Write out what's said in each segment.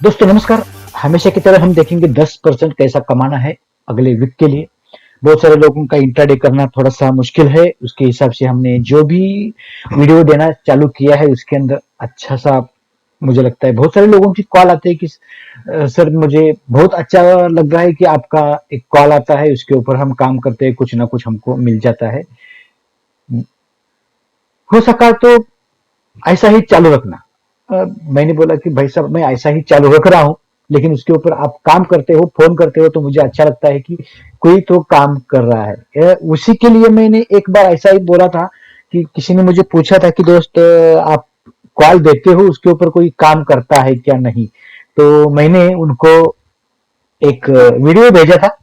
दोस्तों नमस्कार। हमेशा की तरह हम देखेंगे 10% कैसा कमाना है अगले वीक के लिए। बहुत सारे लोगों का इंट्राडे करना थोड़ा सा मुश्किल है, उसके हिसाब से हमने जो भी वीडियो देना चालू किया है उसके अंदर अच्छा सा मुझे लगता है बहुत सारे लोगों की कॉल आते हैं कि सर मुझे बहुत अच्छा लग रहा है कि आपका एक कॉल आता है, उसके ऊपर हम काम करते हैं, कुछ ना कुछ हमको मिल जाता है। हो सका तो ऐसा ही चालू रखना। मैंने बोला कि भाई साहब मैं ऐसा ही चालू रख रहा हूँ, लेकिन उसके ऊपर आप काम करते हो, फोन करते हो तो मुझे अच्छा लगता है कि कोई तो काम कर रहा है। उसी के लिए मैंने एक बार ऐसा ही बोला था कि किसी ने मुझे पूछा था कि दोस्त आप कॉल देते हो उसके ऊपर कोई काम करता है क्या नहीं। तो मैंने उनको एक वीडियो भेजा था।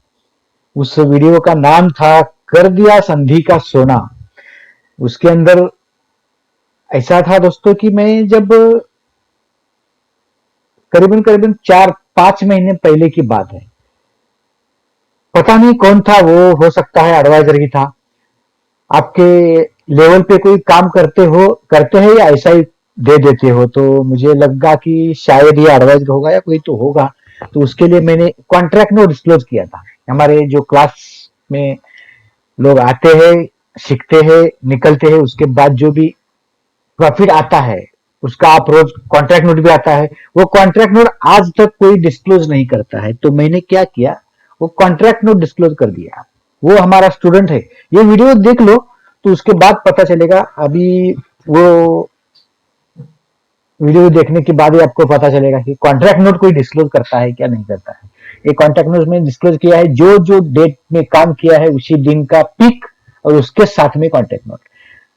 उस वीडियो का नाम था कर दिया संधि का सोना। उसके अंदर ऐसा था दोस्तों कि मैं जब करीबन करीबन 4-5 महीने पहले की बात है। पता नहीं कौन था वो, हो सकता है एडवाइजर ही था। आपके लेवल पे कोई काम करते हैं या ऐसा ही दे देते हो, तो मुझे लगा कि शायद ये एडवाइजर होगा या कोई तो होगा। तो उसके लिए मैंने कॉन्ट्रैक्ट में डिस्क्लोज किया था। हमारे जो क्लास में लोग आते हैं, सीखते हैं, निकलते हैं, उसके बाद जो भी प्रॉफिट आता है उसका आप रोज कॉन्ट्रैक्ट नोट भी आता है। वो कॉन्ट्रैक्ट नोट आज तक कोई डिस्क्लोज नहीं करता है, तो मैंने क्या किया, वो कॉन्ट्रैक्ट नोट डिस्क्लोज कर दिया। वो हमारा स्टूडेंट है, ये वीडियो देख लो तो उसके बाद पता चलेगा। अभी वो वीडियो देखने के बाद ही आपको पता चलेगा कि कॉन्ट्रैक्ट नोट कोई डिस्क्लोज करता है क्या नहीं करता है। ये कॉन्ट्रैक्ट नोट में डिस्क्लोज किया है जो जो डेट में काम किया है उसी दिन का पिक और उसके साथ में कॉन्ट्रैक्ट नोट।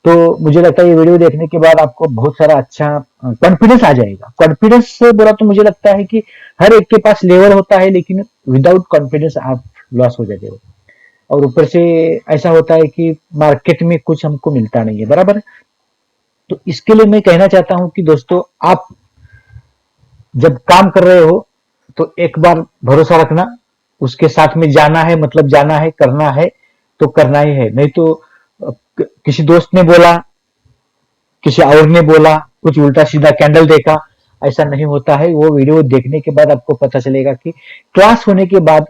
तो मुझे लगता है ये वीडियो देखने के बाद आपको बहुत सारा अच्छा कॉन्फिडेंस आ जाएगा। कॉन्फिडेंस से बोला तो मुझे लगता है कि हर एक के पास लेवल होता है, लेकिन विदाउट कॉन्फिडेंस आप लॉस हो जाते हो। और ऊपर से ऐसा होता है कि मार्केट में कुछ हमको मिलता नहीं है, बराबर। तो इसके लिए मैं कहना चाहता हूं कि दोस्तों आप जब काम कर रहे हो तो एक बार भरोसा रखना, उसके साथ में जाना है, मतलब जाना है, करना है तो करना ही है। नहीं तो किसी दोस्त ने बोला, किसी और ने बोला, कुछ उल्टा सीधा कैंडल देखा, ऐसा नहीं होता है। वो वीडियो देखने के बाद आपको पता चलेगा कि क्लास होने के बाद,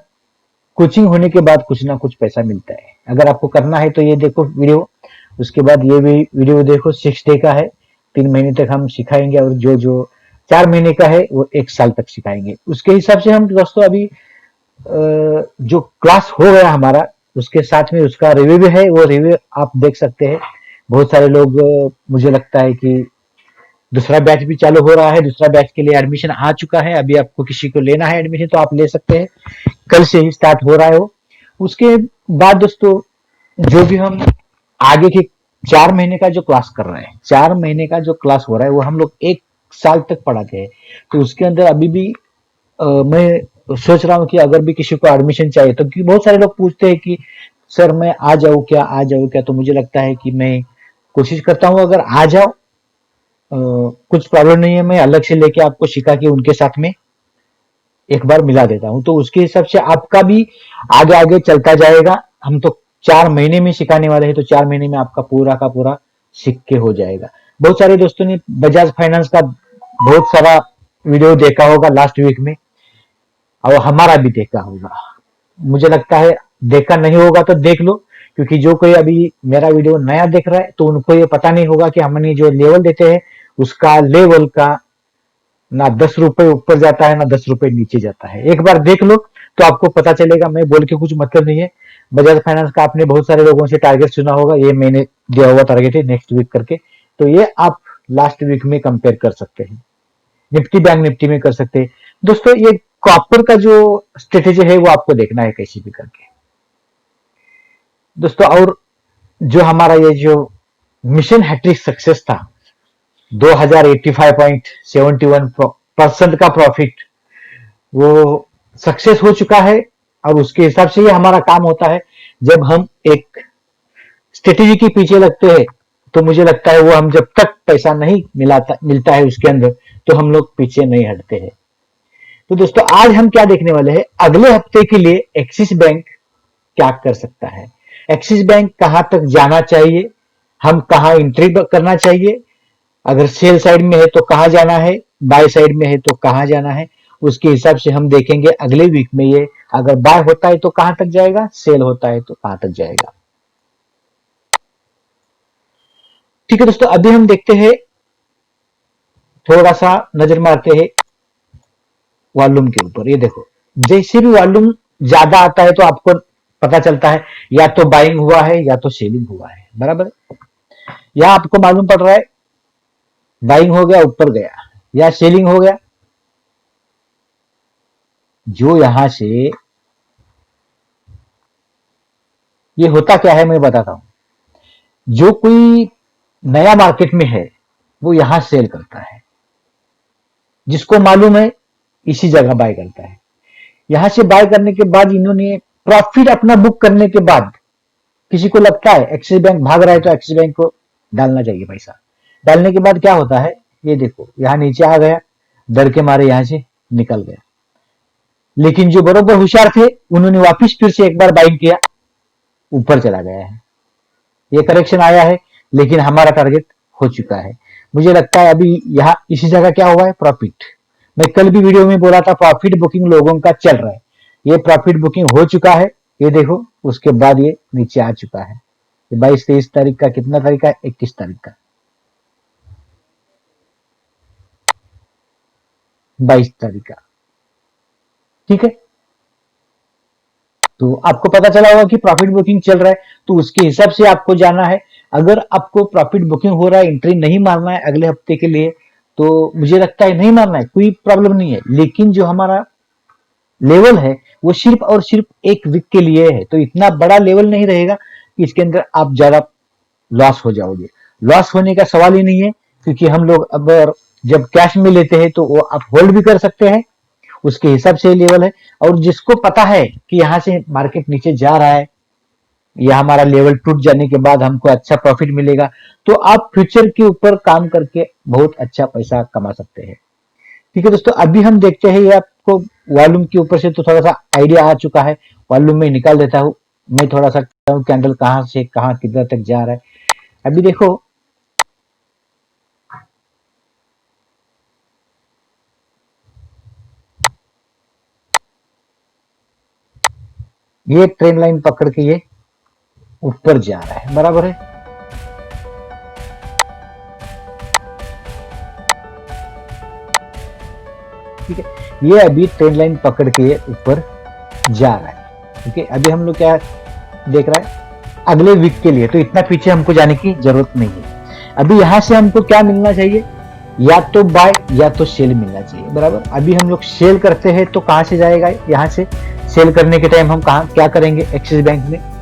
कोचिंग होने के बाद कुछ ना कुछ पैसा मिलता है। अगर आपको करना है तो ये देखो वीडियो, उसके बाद ये भी वीडियो देखो। 6 डे का है, 3 महीने तक हम सिखाएंगे, और जो जो 4 महीने का है वो 1 साल तक सिखाएंगे। उसके हिसाब से हम दोस्तों अभी जो क्लास हो गया हमारा, उसके साथ में उसका रिव्यू भी है, वो रिव्यू आप देख सकते हैं। बहुत सारे लोग मुझे लगता है कि दूसरा बैच भी चालू हो रहा है, दूसरा बैच के लिए एडमिशन आ चुका है। अभी आपको किसी को लेना है एडमिशन तो आप ले सकते हैं, कल से ही स्टार्ट हो रहा है वो। उसके बाद दोस्तों जो भी हम आगे के 4 महीने का जो क्लास कर रहे हैं, 4 महीने का जो क्लास हो रहा है वो हम लोग 1 साल तक पढ़ाते हैं। तो उसके अंदर अभी भी मैं सोच रहा हूँ कि अगर भी किसी को एडमिशन चाहिए तो, क्योंकि बहुत सारे लोग पूछते हैं कि सर मैं आ जाऊँ क्या, आ जाऊँ क्या। तो मुझे लगता है कि मैं कोशिश करता हूँ अगर आ जाओ, कुछ प्रॉब्लम नहीं है, मैं अलग से लेके आपको सिखा के उनके साथ में एक बार मिला देता हूँ। तो उसके हिसाब से आपका भी आगे आगे चलता जाएगा। हम तो 4 महीने में सिखाने वाले हैं, तो 4 महीने में आपका पूरा का पूरा सीख के हो जाएगा। बहुत सारे दोस्तों ने बजाज फाइनेंस का बहुत सारा वीडियो देखा होगा लास्ट वीक में, और हमारा भी देखा होगा। मुझे लगता है देखा नहीं होगा तो देख लो, क्योंकि जो कोई अभी मेरा वीडियो नया देख रहा है तो उनको ये पता नहीं होगा कि हमने जो लेवल देते हैं उसका लेवल का ना 10 रुपए ऊपर जाता है ना 10 रुपए नीचे जाता है। एक बार देख लो तो आपको पता चलेगा। मैं बोल के कुछ मतलब नहीं है। बजाज फाइनेंस का आपने बहुत सारे लोगों से टारगेट सुना होगा, ये मैंने दिया हुआ टारगेट है नेक्स्ट वीक करके। तो ये आप लास्ट वीक में कंपेयर कर सकते हैं, निफ्टी बैंक निफ्टी में कर सकते हैं। दोस्तों ये कॉपर का जो स्ट्रेटेजी है वो आपको देखना है कैसे भी करके दोस्तों। और जो हमारा ये जो मिशन हैट्रिक सक्सेस था, 2085.71% का प्रॉफिट, वो सक्सेस हो चुका है। और उसके हिसाब से ही हमारा काम होता है। जब हम एक स्ट्रेटेजी के पीछे लगते हैं तो मुझे लगता है वो हम जब तक पैसा नहीं मिलता है उसके अंदर, तो हम लोग पीछे नहीं हटते हैं। तो दोस्तों आज हम क्या देखने वाले हैं, अगले हफ्ते के लिए एक्सिस बैंक क्या कर सकता है, एक्सिस बैंक कहां तक जाना चाहिए, हम कहां एंट्री करना चाहिए, अगर सेल साइड में है तो कहां जाना है, बाय साइड में है तो कहां जाना है। उसके हिसाब से हम देखेंगे अगले वीक में ये अगर बाय होता है तो कहां तक जाएगा, सेल होता है तो कहां तक जाएगा। ठीक है दोस्तों, अभी हम देखते हैं, थोड़ा सा नजर मारते हैं वॉल्यूम के ऊपर। ये देखो, जैसे भी वॉल्यूम ज्यादा आता है तो आपको पता चलता है या तो बाइंग हुआ है या तो सेलिंग हुआ है, बराबर। या आपको मालूम पड़ रहा है बाइंग हो गया ऊपर गया या सेलिंग हो गया। जो यहां से ये होता क्या है मैं बताता हूं। जो कोई नया मार्केट में है वो यहां सेल करता है, जिसको मालूम है इसी जगह बाय करता है। यहां से बाय करने के बाद इन्होंने प्रॉफिट अपना बुक करने के बाद किसी को लगता है एक्सिस बैंक भाग रहा है तो एक्सिस बैंक को डालना चाहिए पैसा। डालने के बाद क्या होता है, ये देखो यहां नीचे आ गया, डर के मारे यहां से निकल गया। लेकिन जो बरोबर होशियार थे उन्होंने वापिस फिर से एक बार बाइंग किया, ऊपर चला गया है। ये करेक्शन आया है लेकिन हमारा टारगेट हो चुका है। मुझे लगता है अभी यहाँ इसी जगह क्या हुआ है, प्रॉफिट। मैं कल भी वीडियो में बोला था प्रॉफिट बुकिंग लोगों का चल रहा है, ये प्रॉफिट बुकिंग हो चुका है। ये देखो उसके बाद ये नीचे आ चुका है। 22-23 तारीख का, कितना तारीख का, 21 तारीख का, 22 तारीख का। ठीक है, तो आपको पता चला होगा कि प्रॉफिट बुकिंग चल रहा है, तो उसके हिसाब से आपको जाना है। अगर आपको प्रॉफिट बुकिंग हो रहा है, एंट्री नहीं मारना है अगले हफ्ते के लिए, तो मुझे लगता है नहीं मारना है, कोई प्रॉब्लम नहीं है। लेकिन जो हमारा लेवल है वो सिर्फ और सिर्फ एक वीक के लिए है, तो इतना बड़ा लेवल नहीं रहेगा कि इसके अंदर आप ज्यादा लॉस हो जाओगे। लॉस होने का सवाल ही नहीं है, क्योंकि हम लोग अगर जब कैश में लेते हैं तो वो आप होल्ड भी कर सकते हैं, उसके हिसाब से लेवल है। और जिसको पता है कि यहां से मार्केट नीचे जा रहा है या हमारा लेवल टूट जाने के बाद हमको अच्छा प्रॉफिट मिलेगा, तो आप फ्यूचर के ऊपर काम करके बहुत अच्छा पैसा कमा सकते हैं। ठीक है दोस्तों, अभी हम देखते हैं, ये आपको वॉल्यूम के ऊपर से तो थोड़ा सा आइडिया आ चुका है। वॉल्यूम में निकाल देता हूं मैं, थोड़ा सा कैंडल कहां से कहां किधर तक जा रहा है। अभी देखो ये ट्रेन लाइन पकड़ के ये ऊपर जा रहा है, बराबर है। ठीक है, ये अभी ट्रेन लाइन पकड़ के ऊपर जा रहा है। ठीक है, अभी हम लोग क्या देख रहा है, अगले वीक के लिए, तो इतना पीछे हमको जाने की जरूरत नहीं है। अभी यहां से हमको क्या मिलना चाहिए, या तो बाय या तो सेल मिलना चाहिए, बराबर। अभी हम लोग सेल करते हैं तो कहां से जाएगा, यहां से सेल करने के टाइम हम कहां क्या करेंगे, एक्सिस बैंक में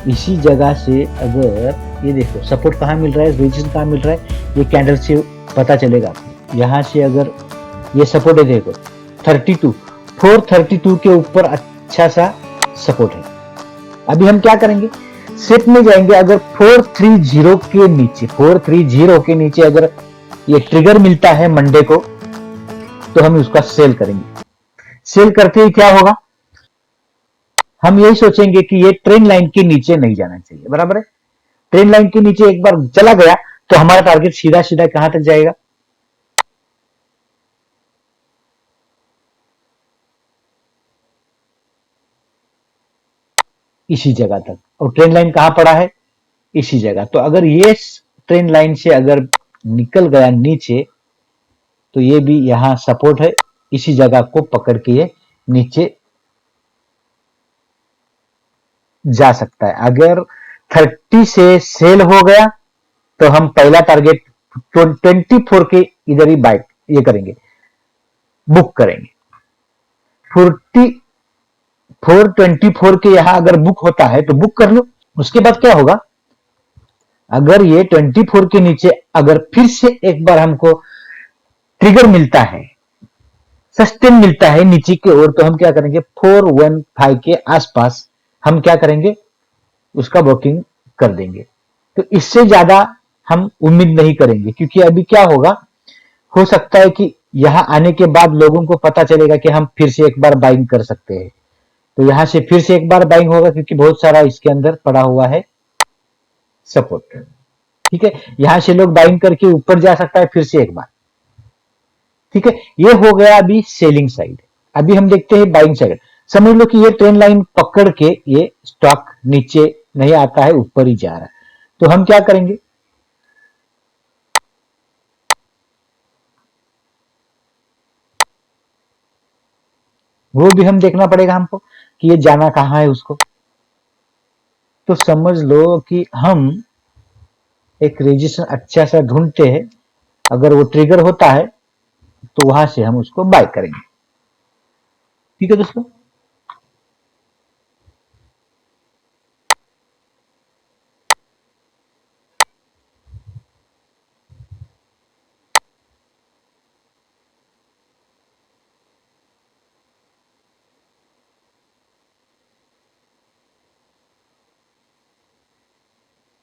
इसी जगह से। अगर ये देखो सपोर्ट कहां मिल रहा है, रेजिस्टेंस कहां मिल रहा है, ये कैंडल से पता चलेगा। यहां से अगर ये सपोर्ट है, देखो 32 432 के ऊपर अच्छा सा सपोर्ट है। अभी हम क्या करेंगे, सेट में जाएंगे। अगर 430 के नीचे अगर ये ट्रिगर मिलता है मंडे को, तो हम उसका सेल करेंगे। सेल करते ही क्या होगा, हम यही सोचेंगे कि ये ट्रेन लाइन के नीचे नहीं जाना चाहिए, बराबर है। ट्रेन लाइन के नीचे एक बार चला गया तो हमारा टारगेट सीधा सीधा कहां तक जाएगा, इसी जगह तक। और ट्रेन लाइन कहां पड़ा है, इसी जगह। तो अगर ये ट्रेन लाइन से अगर निकल गया नीचे, तो ये भी यहां सपोर्ट है, इसी जगह को पकड़ के ये नीचे जा सकता है। अगर 30 से सेल हो गया तो हम पहला टारगेट 24 के इधर ही बाइक ये करेंगे, बुक करेंगे। 40 424 के यहां अगर बुक होता है तो बुक कर लो। उसके बाद क्या होगा, अगर ये 24 के नीचे अगर फिर से एक बार हमको ट्रिगर मिलता है, सस्टेन मिलता है नीचे की ओर, तो हम क्या करेंगे 415 के आसपास हम क्या करेंगे, उसका बुकिंग कर देंगे। तो इससे ज्यादा हम उम्मीद नहीं करेंगे, क्योंकि अभी क्या होगा, हो सकता है कि यहां आने के बाद लोगों को पता चलेगा कि हम फिर से एक बार बाइंग कर सकते हैं, तो यहां से फिर से एक बार बाइंग होगा, क्योंकि बहुत सारा इसके अंदर पड़ा हुआ है सपोर्ट। ठीक है, यहां से लोग बाइंग करके ऊपर जा सकता है फिर से एक बार। ठीक है, ये हो गया अभी सेलिंग साइड। अभी हम देखते हैं बाइंग साइड। समझ लो कि ये ट्रेंड लाइन पकड़ के ये स्टॉक नीचे नहीं आता है, ऊपर ही जा रहा है, तो हम क्या करेंगे? वो भी हम देखना पड़ेगा हमको कि ये जाना कहाँ है उसको। तो समझ लो कि हम एक रेजिस्टेंस अच्छा सा ढूंढते हैं, अगर वो ट्रिगर होता है तो वहां से हम उसको बाय करेंगे। ठीक है दोस्तों।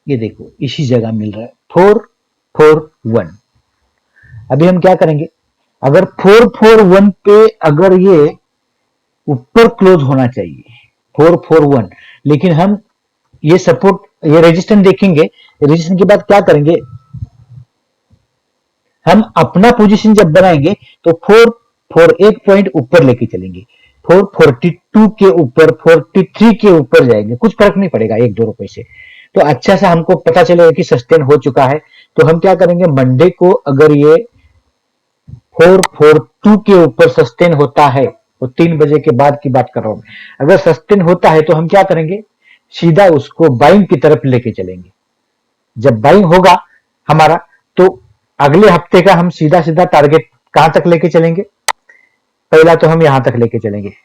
ये देखो इसी जगह मिल रहा है 441। अभी हम क्या करेंगे? अगर 441 पे अगर ये ऊपर क्लोज होना चाहिए 441, लेकिन हम ये सपोर्ट ये रेजिस्टेंस देखेंगे, रेजिस्टेंस के बाद क्या करेंगे? हम अपना पोजीशन जब बनाएंगे तो 4 एक पॉइंट ऊपर लेके चलेंगे, 442 के ऊपर 43 के ऊपर जाएंगे, कुछ फर्क नहीं पड़ेगा 1-2 रुपए से। तो अच्छा सा हमको पता चलेगा कि सस्टेन हो चुका है। तो हम क्या करेंगे? मंडे को अगर ये 442 के ऊपर सस्टेन होता है, तो 3 बजे के बाद की बात कर रहा हूं, अगर सस्टेन होता है तो हम क्या करेंगे? सीधा उसको बाइंग की तरफ लेके चलेंगे। जब बाइंग होगा हमारा, तो अगले हफ्ते का हम सीधा सीधा टारगेट कहां तक लेके चलेंगे? पहला तो हम यहां तक लेके चलेंगे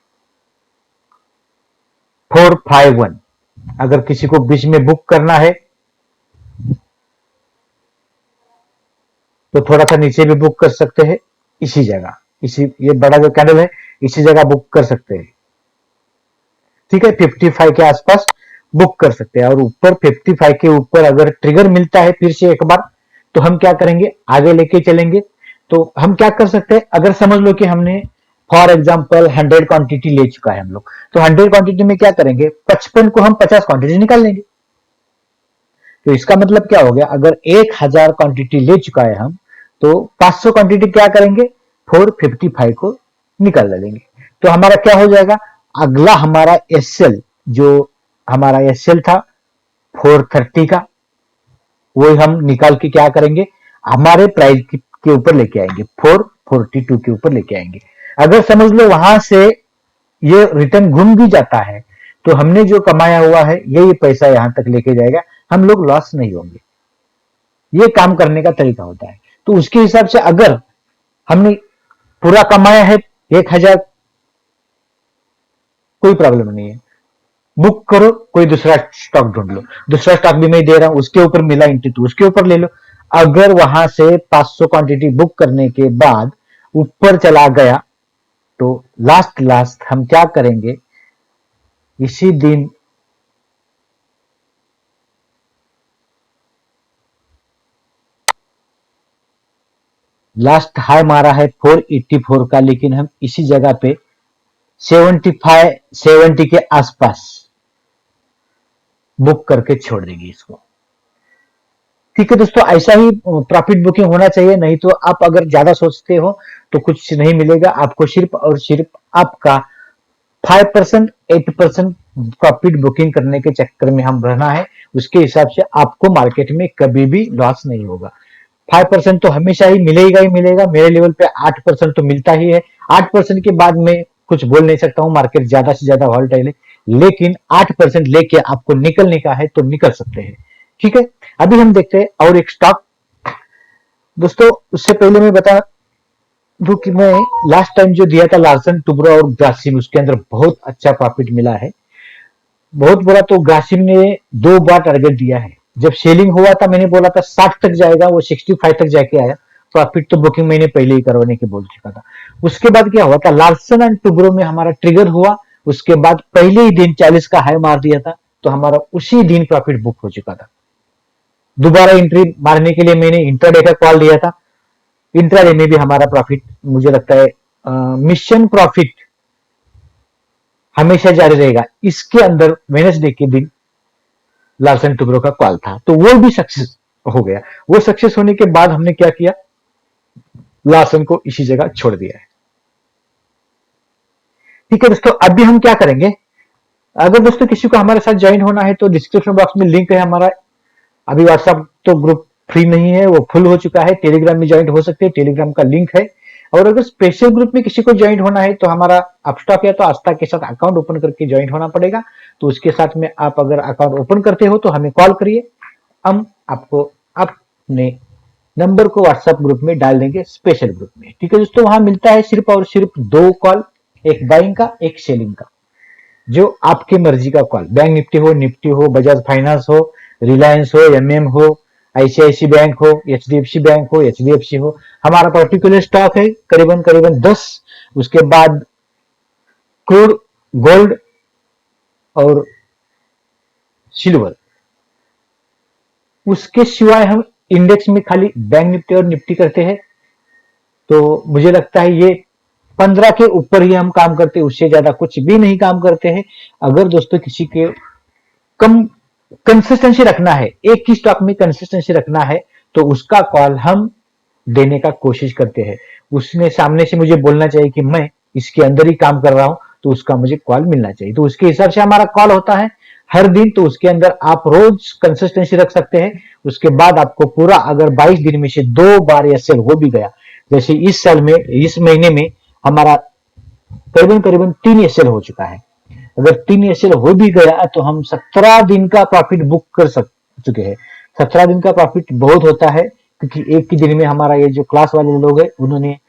451। अगर किसी को बीच में बुक करना है तो थोड़ा सा नीचे भी बुक कर सकते हैं, इसी जगह, इसी ये बड़ा जो कैंडल है इसी जगह बुक कर सकते हैं। ठीक है, 55 के आसपास बुक कर सकते हैं, और ऊपर 55 के ऊपर अगर ट्रिगर मिलता है फिर से एक बार, तो हम क्या करेंगे? आगे लेके चलेंगे। तो हम क्या कर सकते हैं? अगर समझ लो कि हमने फॉर एग्जाम्पल 100 क्वांटिटी ले चुका है हम लोग, तो 100 क्वांटिटी में क्या करेंगे? 55 को हम 50 क्वांटिटी निकाल लेंगे। तो इसका मतलब क्या हो गया? अगर 1000 क्वांटिटी ले चुका है हम, तो 500 क्वांटिटी क्या करेंगे? 455 को निकाल लेंगे। तो हमारा क्या हो जाएगा? अगला हमारा एसएल, जो हमारा एसएल था 430 का, वो हम निकाल के क्या करेंगे? हमारे प्राइस के ऊपर लेके आएंगे, 442 के ऊपर लेके आएंगे। अगर समझ लो वहां से ये रिटर्न घूम भी जाता है, तो हमने जो कमाया हुआ है ये पैसा यहां तक लेके जाएगा, हम लोग लॉस नहीं होंगे। ये काम करने का तरीका होता है। तो उसके हिसाब से अगर हमने पूरा कमाया है 1000, कोई प्रॉब्लम नहीं है, बुक करो, कोई दूसरा स्टॉक ढूंढ लो। दूसरा स्टॉक भी मैं दे रहा हूं, उसके ऊपर मिला इंटू उसके ऊपर ले लो। अगर वहां से 500 क्वांटिटी बुक करने के बाद ऊपर चला गया, तो लास्ट लास्ट हम क्या करेंगे? इसी दिन लास्ट हाई मारा है 484 का, लेकिन हम इसी जगह पे 75 70 के आसपास बुक करके छोड़ देंगे इसको। ठीक है दोस्तों, ऐसा ही प्रॉफिट बुकिंग होना चाहिए, नहीं तो आप अगर ज्यादा सोचते हो तो कुछ नहीं मिलेगा आपको। सिर्फ और सिर्फ आपका 5% 8% प्रॉफिट बुकिंग करने के चक्कर में हम रहना है। उसके हिसाब से आपको मार्केट में कभी भी लॉस नहीं होगा। 5% तो हमेशा ही मिलेगा। मेरे लेवल पे 8% तो मिलता ही है। 8% के बाद में कुछ बोल नहीं सकता हूँ, मार्केट ज्यादा से ज्यादा वॉलेटाइल है, लेकिन 8% लेके आपको निकलने का है तो निकल सकते हैं। ठीक है, अभी हम देखते हैं और एक स्टॉक। दोस्तों उससे पहले मैं बता दूं कि मैं लास्ट टाइम जो दिया था लार्सन टुब्रो और ग्रासिम, उसके अंदर बहुत अच्छा प्रॉफिट मिला है, बहुत बड़ा। तो ग्रासिम ने 2 बार टारगेट दिया है। जब सेलिंग हुआ था मैंने बोला था 60 तक जाएगा, वो 65 तक जाके आया। प्रॉफिट तो बुकिंग मैंने पहले ही करवाने के बोल चुका था। उसके बाद क्या हुआ था? लार्सन एंड टुब्रो में हमारा ट्रिगर हुआ, उसके बाद पहले ही दिन 40 का हाई मार दिया था, तो हमारा उसी दिन प्रॉफिट बुक हो चुका था। दोबारा एंट्री मारने के लिए मैंने इंट्राडे का कॉल लिया था। इंट्राडे में भी हमारा प्रॉफिट मुझे लगता है मिशन प्रॉफिट हमेशा जारी रहेगा। इसके अंदर वेडनेसडे के दिन लार्सन टुब्रो का कॉल था, तो वो भी सक्सेस हो गया। वो सक्सेस होने के बाद हमने क्या किया? लासन को इसी जगह छोड़ दिया है। ठीक है दोस्तों, अभी हम क्या करेंगे, अगर दोस्तों किसी को हमारे साथ ज्वाइन होना है तो डिस्क्रिप्शन बॉक्स में लिंक है हमारा। अभी व्हाट्सएप तो ग्रुप फ्री नहीं है, वो फुल हो चुका है। टेलीग्राम में ज्वाइन हो सकते हैं, टेलीग्राम का लिंक है। और अगर स्पेशल ग्रुप में किसी को ज्वाइन होना है तो हमारा अपस्टॉक या तो आस्था के साथ अकाउंट ओपन करके ज्वाइन होना पड़ेगा। तो उसके साथ में आप अगर अकाउंट ओपन करते हो तो हमें कॉल करिए, हम आपको अपने नंबर को व्हाट्सएप ग्रुप में डाल देंगे, स्पेशल ग्रुप में। ठीक है दोस्तों, वहां मिलता है सिर्फ और सिर्फ 2 कॉल, एक बाइंग का एक सेलिंग का, जो आपके मर्जी का कॉल, बैंक निफ्टी हो, बजाज फाइनेंस हो, रिलायंस हो, एमएम हो, आईसीआईसी बैंक हो, एचडीएफसी बैंक हो, एचडीएफसी हो। हमारा पर्टिकुलर स्टॉक है करीबन करीबन 10। उसके बाद क्रूड, गोल्ड और सिल्वर। उसके सिवाय हम इंडेक्स में खाली बैंक निफ्टी और निफ्टी करते हैं। तो मुझे लगता है ये 15 के ऊपर ही हम काम करते हैं, उससे ज्यादा कुछ भी नहीं काम करते हैं। अगर दोस्तों किसी के कम कंसिस्टेंसी रखना है, एक ही स्टॉक में कंसिस्टेंसी रखना है, तो उसका कॉल हम देने का कोशिश करते हैं। उसने सामने से मुझे बोलना चाहिए कि मैं इसके अंदर ही काम कर रहा हूं, तो उसका मुझे कॉल मिलना चाहिए। तो उसके हिसाब से हमारा कॉल होता है हर दिन। तो उसके अंदर आप रोज कंसिस्टेंसी रख सकते हैं। उसके बाद आपको पूरा, अगर 22 दिन में से 2 बार या सेल हो भी गया, जैसे इस साल में, इस महीने में हमारा करीबन करीबन 3 एसएल हो चुका है। अगर 3 एसएल हो भी गया तो हम 17 दिन का प्रॉफिट बुक कर चुके हैं। 17 दिन का प्रॉफिट बहुत होता है, क्योंकि एक ही दिन में हमारा ये जो क्लास वाले लोग हैं उन्होंने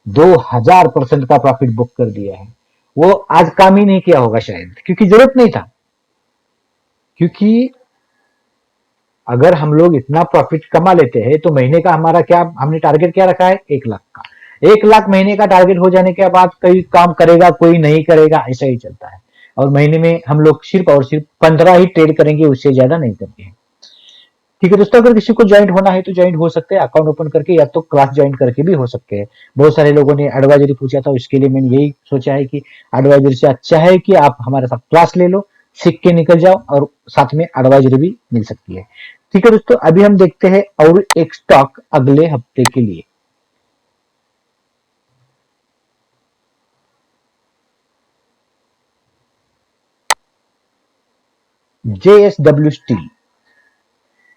2000% का प्रॉफिट बुक कर दिया है। वो आज काम ही नहीं किया होगा शायद, क्योंकि जरूरत नहीं था। क्योंकि अगर हम लोग इतना प्रॉफिट कमा लेते हैं तो महीने का हमारा क्या, हमने टारगेट क्या रखा है, 1 लाख का। 1 लाख महीने का टारगेट हो जाने के बाद कोई काम करेगा कोई नहीं करेगा, ऐसा ही चलता है। और महीने में हम लोग सिर्फ और सिर्फ 15 ही ट्रेड करेंगे, उससे ज्यादा नहीं करते हैं। ठीक है दोस्तों, अगर किसी को ज्वाइन होना है तो ज्वाइन हो सकते हैं अकाउंट ओपन करके, या तो क्लास ज्वाइन करके भी हो सकते हैं। बहुत सारे लोगों ने एडवाइजरी पूछा था, उसके लिए मैंने यही सोचा है कि एडवाइजरी से अच्छा है कि आप हमारे साथ क्लास ले लो, सीख के निकल जाओ, और साथ में एडवाइजरी भी मिल सकती है। ठीक है दोस्तों, अभी हम देखते हैं और एक स्टॉक अगले हफ्ते के लिए। JSW steel.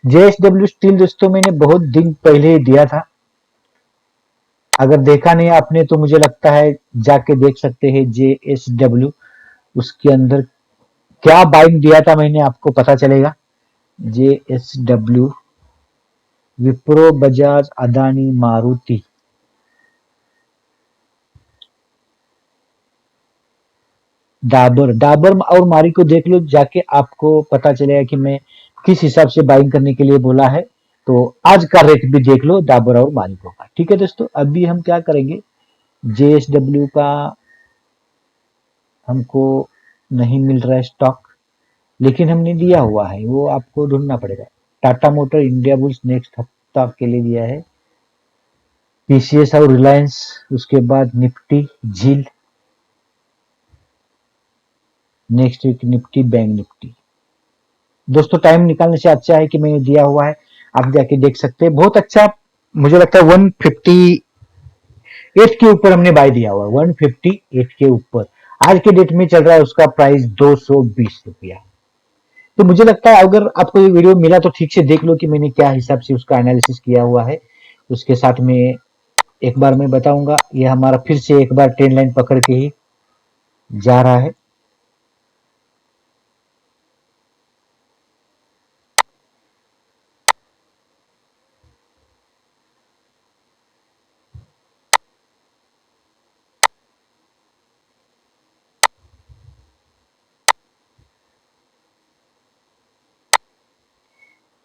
जेएसडब्ल्यू स्टील दोस्तों मैंने बहुत दिन पहले ही दिया था। अगर देखा नहीं आपने तो मुझे लगता है जाके देख सकते हैं जेएसडब्ल्यू। उसके अंदर क्या बाइंग दिया था मैंने, आपको पता चलेगा। जेएसडब्ल्यू, विप्रो, बजाज, अदानी, मारुति। डाबर, डाबर और मारी को देख लो जाके, आपको पता चलेगा कि मैं किस हिसाब से बाइंग करने के लिए बोला है। तो आज का रेट भी देख लो डाबर और मारिको का। ठीक है दोस्तों, अभी हम क्या करेंगे, जेएसडब्ल्यू का हमको नहीं मिल रहा है स्टॉक, लेकिन हमने दिया हुआ है, वो आपको ढूंढना पड़ेगा। Tata motor India bulls next हफ्ता के लिए दिया है। पीसीएस और रिलायंस, उसके बाद निफ्टी, झील, next week Nifty, bank Nifty. दोस्तों टाइम निकालने से अच्छा है कि मैंने दिया हुआ है, आप जाके देख सकते हैं। बहुत अच्छा, मुझे लगता है 158 के ऊपर हमने बाय दिया हुआ है, 158 के ऊपर। आज के डेट में चल रहा है उसका प्राइस 220 रुपया। तो मुझे लगता है अगर आपको ये वीडियो मिला तो ठीक से देख लो कि मैंने क्या हिसाब से उसका एनालिसिस किया हुआ है। उसके साथ में एक बार मैं बताऊंगा, ये हमारा फिर से एक बार ट्रेंड लाइन पकड़ के ही जा रहा है।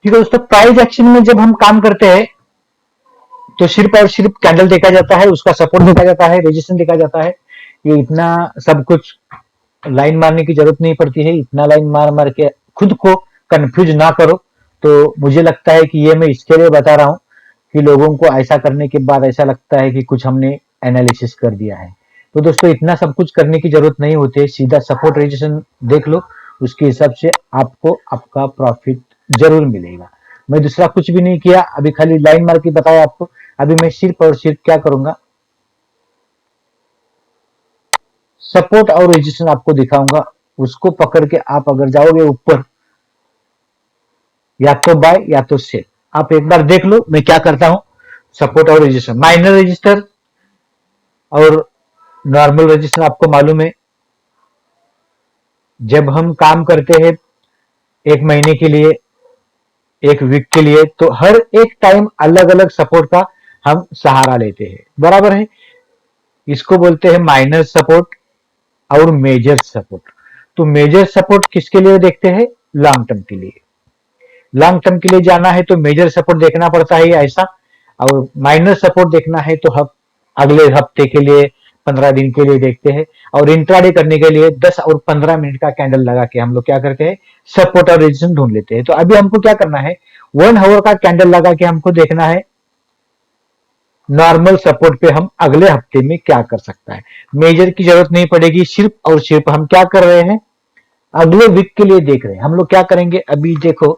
ठीक है दोस्तों, प्राइस एक्शन में जब हम काम करते हैं तो सिर्फ और सिर्फ कैंडल देखा जाता है, उसका सपोर्ट देखा जाता है, रेजिस्टेंस देखा जाता है। ये इतना सब कुछ लाइन मारने की जरूरत नहीं पड़ती है। इतना लाइन मार मार के खुद को कंफ्यूज ना करो। तो मुझे लगता है कि ये मैं इसके लिए बता रहा हूं कि लोगों को ऐसा करने के बाद ऐसा लगता है कि कुछ हमने एनालिसिस कर दिया है। तो दोस्तों इतना सब कुछ करने की जरूरत नहीं होती है, सीधा सपोर्ट रेजिस्टेंस देख लो, उसके हिसाब से आपको आपका प्रॉफिट जरूर मिलेगा। मैं दूसरा कुछ भी नहीं किया, अभी खाली लाइन मार के बताया आपको। अभी मैं सिर्फ और सिर्फ क्या करूंगा, सपोर्ट और रेजिस्टेंस आपको दिखाऊंगा, उसको पकड़ के आप अगर जाओगे ऊपर, या तो बाय या तो सेल। आप एक बार देख लो मैं क्या करता हूं। सपोर्ट और रेजिस्टेंस, माइनर रजिस्टर और नॉर्मल रजिस्टर आपको मालूम है, जब हम काम करते हैं एक महीने के लिए, एक वीक के लिए, तो हर एक टाइम अलग अलग सपोर्ट का हम सहारा लेते हैं, बराबर है। इसको बोलते हैं माइनर सपोर्ट और मेजर सपोर्ट। तो मेजर सपोर्ट किसके लिए देखते हैं, लॉन्ग टर्म के लिए। लॉन्ग टर्म के लिए जाना है तो मेजर सपोर्ट देखना पड़ता है ऐसा, और माइनर सपोर्ट देखना है तो हम अगले हफ्ते के लिए, 15 दिन के लिए देखते हैं। और इंट्राडे करने के लिए 10 और 15 मिनट का कैंडल लगा के हम लोग क्या करते हैं, सपोर्ट और रेजिस्टेंस ढूंढ लेते हैं। तो अभी हमको क्या करना है, 1 आवर का कैंडल लगा के हमको देखना है नॉर्मल सपोर्ट पे हम अगले हफ्ते में क्या कर सकता है। मेजर की जरूरत नहीं पड़ेगी, सिर्फ और सिर्फ हम क्या कर रहे हैं, अगले वीक के लिए देख रहे हैं। हम लोग क्या करेंगे, अभी देखो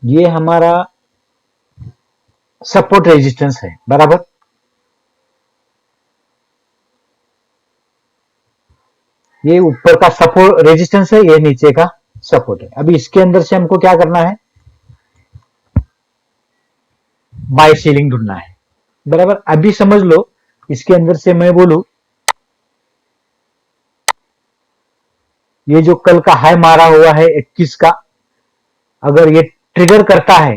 ये हमारा सपोर्ट रेजिस्टेंस है, बराबर। ये ऊपर का सपोर्ट रेजिस्टेंस है, ये नीचे का सपोर्ट है। अभी इसके अंदर से हमको क्या करना है, बाय सेलिंग ढूंढना है, बराबर। अभी समझ लो, इसके अंदर से मैं बोलूं, ये जो कल का हाई मारा हुआ है 21 का, अगर ये ट्रिगर करता है,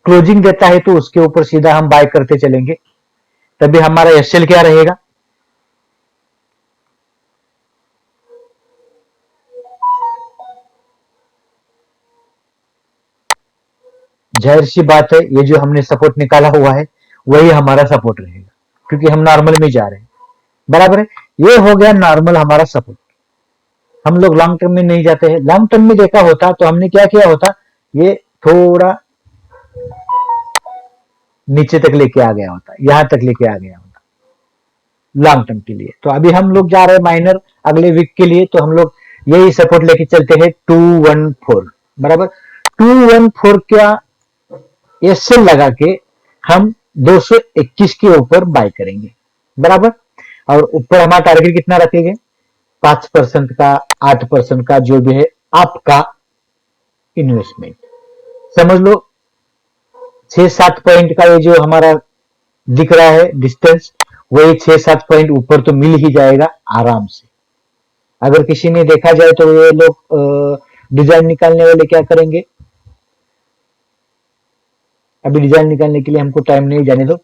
क्लोजिंग देता है, तो उसके ऊपर सीधा हम बाय करते चलेंगे। तभी हमारा एसएल क्या रहेगा, जाहिर सी बात है ये जो हमने सपोर्ट निकाला हुआ है वही हमारा सपोर्ट रहेगा, क्योंकि हम नॉर्मल में जा रहे हैं, बराबर है। ये हो गया नॉर्मल हमारा सपोर्ट। हम लोग लॉन्ग टर्म में नहीं जाते हैं। लॉन्ग टर्म में देखा होता तो हमने क्या किया होता, ये थोड़ा नीचे तक लेके आ गया होता, यहां तक लेके आ गया होता लॉन्ग टर्म के लिए। तो अभी हम लोग जा रहे हैं माइनर अगले वीक के लिए, तो हम लोग यही सपोर्ट लेके चलते हैं 214, बराबर। 214 क्या एसएल लगा के हम 221 के ऊपर बाय करेंगे, बराबर। और ऊपर हमारा टारगेट कितना रखेंगे, 5% का, 8% का, जो भी है आपका इन्वेस्टमेंट। समझ लो 6-7 पॉइंट का ये जो हमारा दिख रहा है डिस्टेंस, वही 6-7 पॉइंट ऊपर तो मिल ही जाएगा आराम से। अगर किसी ने देखा जाए तो ये लोग डिजाइन निकालने वाले क्या करेंगे, अभी डिजाइन निकालने के लिए हमको टाइम नहीं, जाने दो।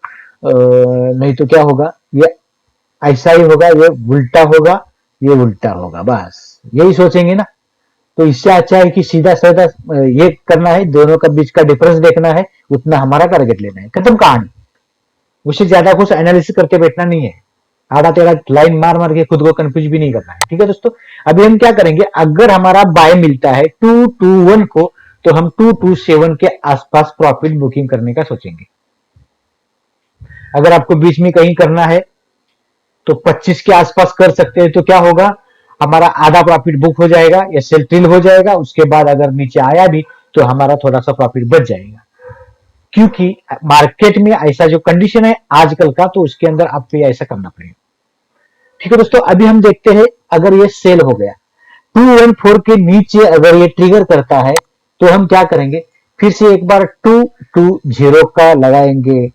नहीं तो क्या होगा, ये ऐसा ही होगा, ये उल्टा होगा, ये उल्टा होगा, बस यही सोचेंगे ना। तो इससे अच्छा है कि सीधा साधा ये करना है, दोनों का बीच का डिफरेंस देखना है, उतना हमारा टारगेट लेना है, खत्म कहानी। उससे ज्यादा कुछ एनालिसिस करके बैठना नहीं है, आधा तेरा लाइन मार मार के खुद को कंफ्यूज भी नहीं करना है, ठीक है दोस्तों। अभी हम क्या करेंगे, अगर हमारा बाय मिलता है 221 को, तो हम 227 के आसपास प्रॉफिट बुकिंग करने का सोचेंगे। अगर आपको बीच में कहीं करना है तो 25 के आसपास कर सकते हैं, तो क्या होगा, हमारा आधा प्रॉफिट बुक हो जाएगा या सेल टिल हो जाएगा। उसके बाद अगर नीचे आया भी तो हमारा थोड़ा सा प्रॉफिट बच जाएगा, क्योंकि मार्केट में ऐसा जो कंडीशन है आजकल का, तो उसके अंदर आपको ऐसा करना पड़ेगा, ठीक है दोस्तों। अभी हम देखते हैं, अगर ये सेल हो गया 214 के नीचे, अगर ये ट्रिगर करता है, तो हम क्या करेंगे, फिर से एक बार 220 का लगाएंगे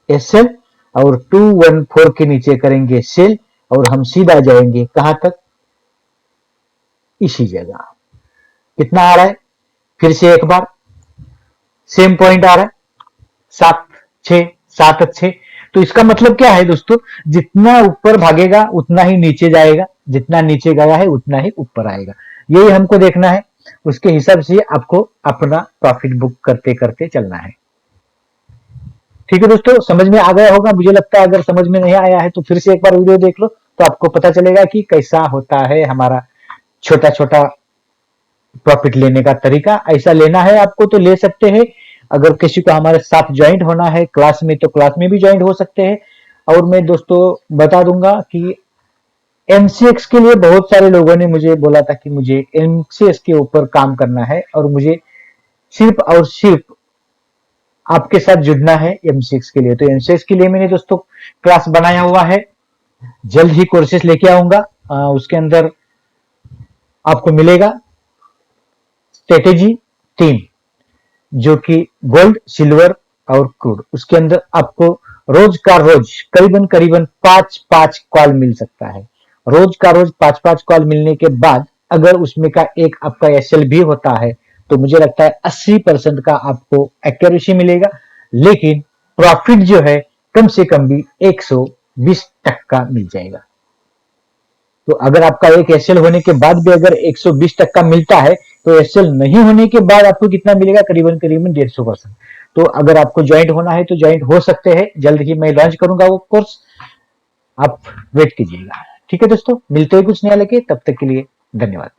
एसएल, और 214 के नीचे करेंगे सेल, और हम सीधा जाएंगे कहां तक, इसी जगह। कितना आ रहा है, फिर से एक बार सेम पॉइंट आ रहा है, 7-6 तो इसका मतलब क्या है दोस्तों, जितना ऊपर भागेगा उतना ही नीचे जाएगा, जितना नीचे गया है उतना ही ऊपर आएगा, यही हमको देखना है। उसके हिसाब से आपको अपना प्रॉफिट बुक करते करते चलना है, ठीक है दोस्तों। समझ में आ गया होगा मुझे लगता है, अगर समझ में नहीं आया है तो फिर से एक बार वीडियो देख लो, तो आपको पता चलेगा कि कैसा होता है हमारा छोटा छोटा प्रॉफिट लेने का तरीका। ऐसा लेना है आपको तो ले सकते हैं, अगर किसी को हमारे साथ ज्वाइंट होना है क्लास में, तो क्लास में भी ज्वाइंट हो सकते हैं। और मैं दोस्तों बता दूंगा कि एमसीएक्स के लिए बहुत सारे लोगों ने मुझे बोला था कि मुझे एमसीएक्स के ऊपर काम करना है और मुझे सिर्फ और सिर्फ आपके साथ जुड़ना है एमसीएक्स के लिए। तो एमसीएक्स के लिए मैंने दोस्तों क्लास बनाया हुआ है, जल्द ही कोर्सेस लेके आऊंगा। उसके अंदर आपको मिलेगा स्ट्रेटेजी 3, जो कि गोल्ड, सिल्वर और क्रूड। उसके अंदर आपको रोज का रोज करीबन करीबन 5-5 कॉल मिल सकता है। रोज का रोज 5-5 कॉल मिलने के बाद अगर उसमें का एक आपका एसएल भी होता है तो मुझे लगता है 80% का आपको एक्यूरेसी मिलेगा, लेकिन प्रॉफिट जो है कम से कम भी 120% मिल जाएगा। तो अगर आपका एक एसएल होने के बाद भी अगर 120% मिलता है तो एसएल नहीं होने के बाद आपको कितना मिलेगा, करीबन करीबन 150%। तो अगर आपको ज्वाइंट होना है तो ज्वाइंट हो सकते हैं, जल्द ही मैं लॉन्च करूंगा वो कोर्स, आप वेट कीजिएगा। ठीक है दोस्तों, मिलते हैं कुछ नया लेके, तब तक के लिए धन्यवाद।